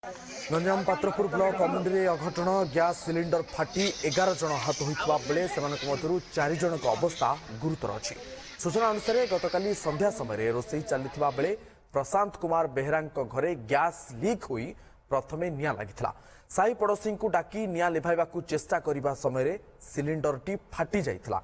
Ganjam Patrapur block अमुंडी अघटन gas cylinder फाटी 11 जन आहत होता बेले से 4 जन अवस्था गुरुतर अच्छी। सूचना अनुसार गतकाली संध्या समय रोषई चलता बेले प्रशांत कुमार बेहरा घरे गैस लीक हो प्रथमे निआं लगी। साई पड़ोशी को डाकी निआं लिभाइबा चेष्टा करने समय सिलिंडरटी फाटी जाइथिला।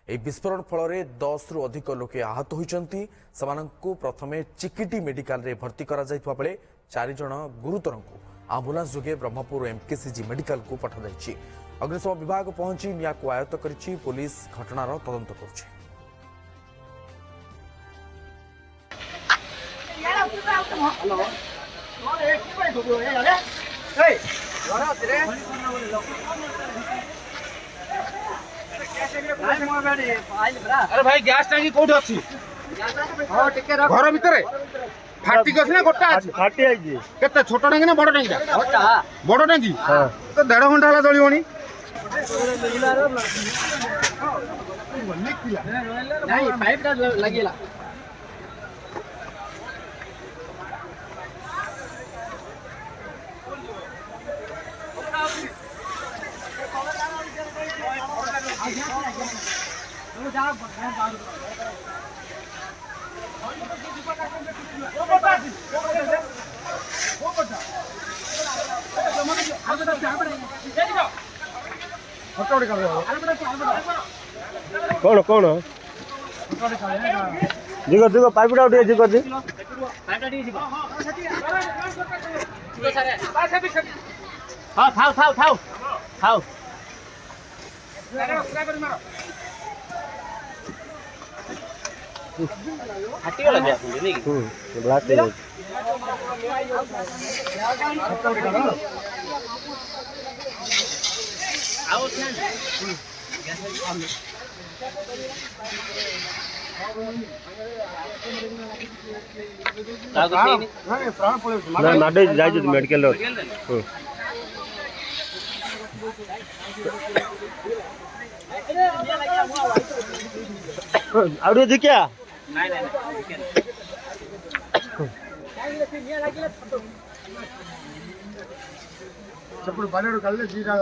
ଏହି ବିସ୍ଫୋରଣ ଫଳରେ 10 ରୁ ଅଧିକ ଲୋକେ ଆହତ ହୋଇଛନ୍ତି। ସେମାନଙ୍କୁ ପ୍ରଥମେ ଚିକିଟି ମେଡିକାଲରେ ଭର୍ତ୍ତି କରାଯାଇଥିବା ବେଳେ 4 ଜଣ ଗୁରୁତରଙ୍କୁ ଆମ୍ବୁଲାନ୍ସ ଯୋଗେ ବ୍ରହ୍ମପୁର ଏମକେସିଜି ମେଡିକାଲକୁ ପଠାଯାଇଛି। ଅଗ୍ନିଶମ ବିଭାଗ ପହଞ୍ଚି ନିଆଁକୁ ଆୟତ୍ତ କରିଛି। ପୁଲିସ ଘଟଣାର ତଦନ୍ତ କରୁଛି। अरे भाई गैस टांगी कोठी अछि घर भीतर फाटी गछ ना गोटा अछि फाटी आइजी केते छोट टांगी ना बड़ टांगी छोटा बड़ टांगी तो 1.5 घंटा हला जळिबोनी नहीं पाइप टा लागिला कौन कौन जिगो जिगो पाइप टा उठे जिगो जी पाइप टा जिगो हां थाओ थाओ थाओ थाओ हाटी वाला गया तुम नहीं ब्लैक टे आओ ध्यान ना नाडे जाय जे मेडिकल आउडे जी क्या नहीं चप्पल बालेडो काले जीरा